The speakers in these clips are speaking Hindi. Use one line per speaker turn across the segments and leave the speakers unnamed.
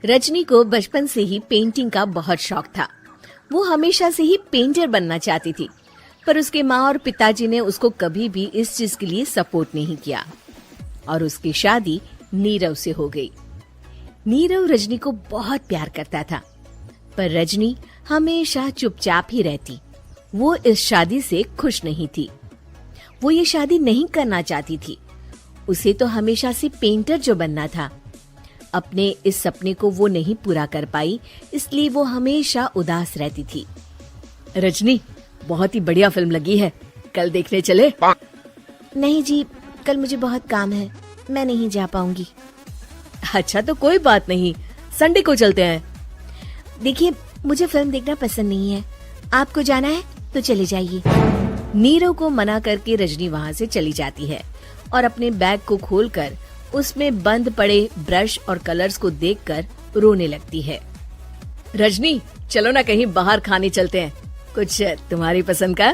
रजनी को बचपन से ही पेंटिंग का बहुत शौक था। वो हमेशा से ही पेंटर बनना चाहती थी, पर उसके माँ और पिताजी ने उसको कभी भी इस चीज के लिए सपोर्ट नहीं किया और उसकी शादी नीरव से हो गई। नीरव रजनी को बहुत प्यार करता था, पर रजनी हमेशा चुपचाप ही रहती। वो इस शादी से खुश नहीं थी। वो ये शादी नहीं करना चाहती थी। उसे तो हमेशा से पेंटर जो बनना था। अपने इस सपने को वो नहीं पूरा कर पाई, इसलिए वो हमेशा उदास रहती थी। रजनी, बहुत ही बढ़िया फिल्म लगी है, कल देखने चले?
नहीं जी, कल मुझे बहुत काम है, मैं नहीं जा पाऊंगी।
अच्छा तो कोई बात नहीं, संडे को चलते हैं।
देखिए, मुझे फिल्म देखना पसंद नहीं है। आपको जाना है तो चले जाइए।
नीरव को मना करके रजनी वहाँ से चली जाती है और अपने बैग को खोलकर उसमें बंद पड़े ब्रश और कलर्स को देखकर रोने लगती है। रजनी, चलो ना कहीं बाहर खाने चलते हैं, कुछ तुम्हारी पसंद का।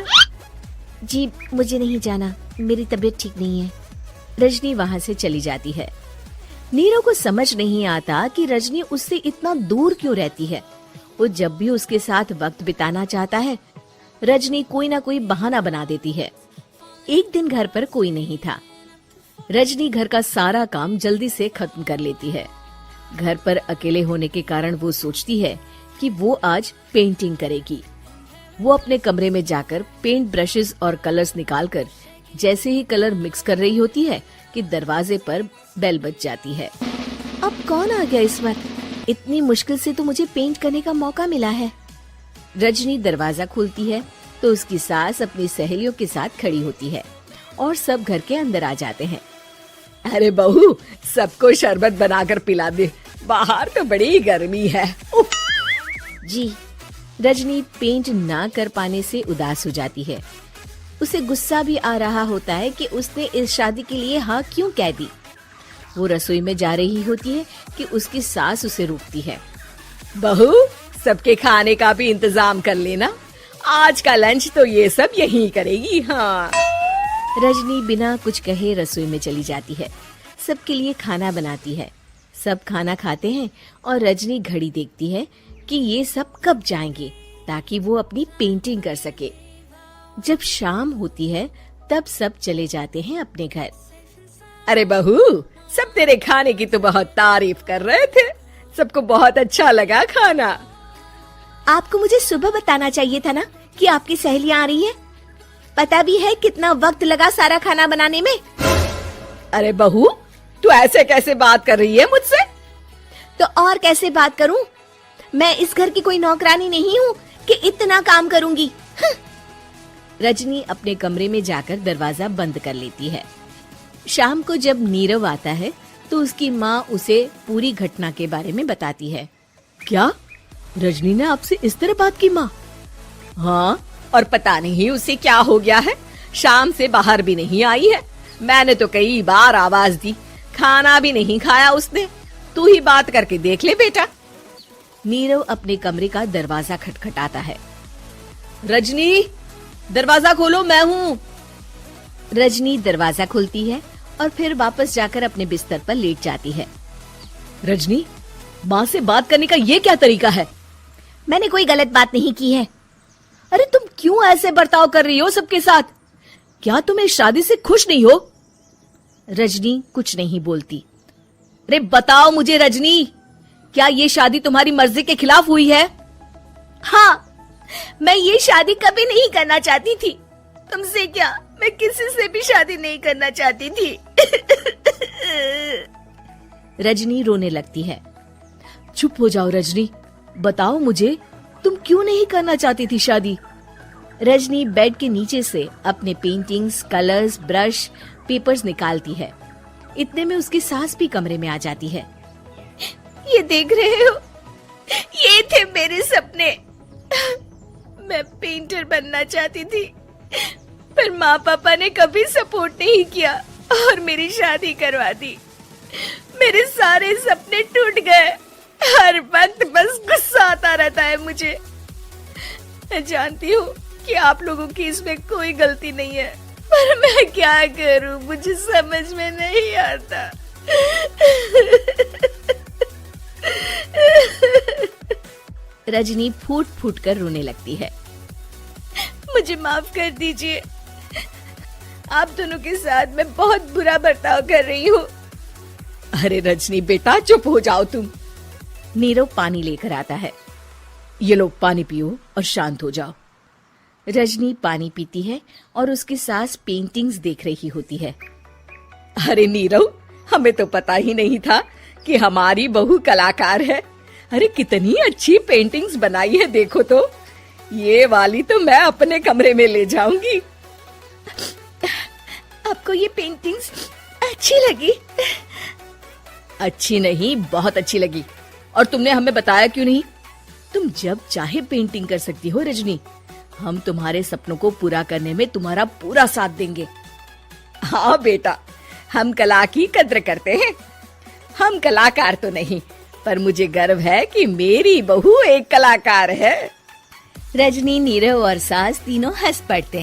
जी, मुझे नहीं जाना, मेरी तबीयत ठीक नहीं है।
रजनी वहाँ से चली जाती है। नीरव को समझ नहीं आता कि रजनी उससे इतना दूर क्यों रहती है। वो जब भी उसके साथ वक्त बिताना चाहता है, रजनी कोई ना कोई बहाना बना देती है। एक दिन घर पर कोई नहीं था। रजनी घर का सारा काम जल्दी से खत्म कर लेती है। घर पर अकेले होने के कारण वो सोचती है कि वो आज पेंटिंग करेगी। वो अपने कमरे में जाकर पेंट ब्रशेस और कलर्स निकालकर जैसे ही कलर मिक्स कर रही होती है कि दरवाजे पर बेल बज जाती है।
अब कौन आ गया इस वक्त? इतनी मुश्किल से तो मुझे पेंट करने का मौका मिला है।
रजनी दरवाजा खोलती है तो उसकी सास अपनी सहेलियों के साथ खड़ी होती है और सब घर के अंदर आ जाते हैं। अरे बहू, सबको शरबत बनाकर पिला दे, बाहर तो बड़ी गर्मी है।
जी।
रजनी पेंट ना कर पाने से उदास हो जाती है। उसे गुस्सा भी आ रहा होता है कि उसने इस शादी के लिए हाँ क्यों कह दी। वो रसोई में जा रही होती है कि उसकी सास उसे रोकती है। बहू, सबके खाने का भी इंतजाम कर लेना, आज का लंच तो ये सब यहीं करेगी। हाँ। रजनी बिना कुछ कहे रसोई में चली जाती है। सबके लिए खाना बनाती है। सब खाना खाते हैं और रजनी घड़ी देखती है कि ये सब कब जाएंगे ताकि वो अपनी पेंटिंग कर सके। जब शाम होती है तब सब चले जाते हैं अपने घर। अरे बहू, सब तेरे खाने की तो बहुत तारीफ कर रहे थे, सबको बहुत अच्छा लगा खाना।
आपको मुझे सुबह बताना चाहिए था ना कि आपकी सहेलियां आ रही हैं। पता भी है कितना वक्त लगा सारा खाना बनाने में।
अरे बहू, तू ऐसे कैसे बात कर रही है मुझसे?
तो और कैसे बात करूं? मैं इस घर की कोई नौकरानी नहीं हूँ कि इतना काम करूंगी।
रजनी अपने कमरे में जाकर दरवाजा बंद कर लेती है। शाम को जब नीरव आता है तो उसकी माँ उसे पूरी घटना के बारे में बताती है। क्या रजनी ने आपसे इस तरह बात की माँ? हाँ, और पता नहीं उसे क्या हो गया है, शाम से बाहर भी नहीं आई है। मैंने तो कई बार आवाज दी, खाना भी नहीं खाया उसने। तू ही बात करके देख ले बेटा। नीरव अपने कमरे का दरवाजा खटखटाता है। रजनी, दरवाजा खोलो, मैं हूँ। रजनी दरवाजा खोलती है और फिर वापस जाकर अपने बिस्तर पर लेट जाती है। रजनी, माँ से बात करने का ये क्या तरीका है?
मैंने कोई गलत बात नहीं की है।
अरे तुम क्यों ऐसे बर्ताव कर रही हो सबके साथ? क्या तुम इस शादी से खुश नहीं हो? रजनी कुछ नहीं बोलती। अरे बताओ मुझे रजनी, क्या ये शादी तुम्हारी मर्जी के खिलाफ हुई है?
हाँ, मैं ये शादी कभी नहीं करना चाहती थी। तुमसे क्या, मैं किसी से भी शादी नहीं करना चाहती थी।
रजनी रोने लगती है। चुप हो जाओ रजनी, बताओ मुझे, तुम क्यों नहीं करना चाहती थी शादी? रजनी बेड के नीचे से अपने पेंटिंग्स, कलर्स, ब्रश, पेपर्स निकालती है। इतने में उसकी सास भी कमरे में आ जाती है।
ये देख रहे हो, ये थे मेरे सपने। मैं पेंटर बनना चाहती थी, पर माँ पापा ने कभी सपोर्ट नहीं किया और मेरी शादी करवा दी। मेरे सारे सपने टूट गए। हर वक्त बस गुस्सा आता रहता है मुझे। मैं जानती हूँ कि आप लोगों की इसमें कोई गलती नहीं है, पर मैं क्या करूँ, मुझे समझ में नहीं आता।
रजनी फूट फूट कर रोने लगती है।
मुझे माफ कर दीजिए, आप दोनों के साथ मैं बहुत बुरा बर्ताव कर रही हूँ।
अरे रजनी बेटा चुप हो जाओ तुम। नीरव पानी लेकर आता है। ये लो पानी पियो और शांत हो जाओ। रजनी पानी पीती है और उसकी सास पेंटिंग्स देख रही होती है। अरे नीरव, हमें तो पता ही नहीं था कि हमारी बहू कलाकार है। अरे कितनी अच्छी पेंटिंग्स बनाई है, देखो तो। ये वाली तो मैं अपने कमरे में ले जाऊंगी।
आपको ये पेंटिंग्स अच्छी लगी?
अच्छी नहीं, बहुत अच्छी लगी। और तुमने हमें बताया क्यों नहीं? तुम जब चाहे पेंटिंग कर सकती हो रजनी। हम तुम्हारे सपनों को पूरा करने में तुम्हारा पूरा साथ देंगे। हाँ बेटा, हम कला की कद्र करते हैं। हम कलाकार तो नहीं, पर मुझे गर्व है कि मेरी बहू एक कलाकार है। रजनी, नीरव और सास तीनों हंस पड़ते हैं।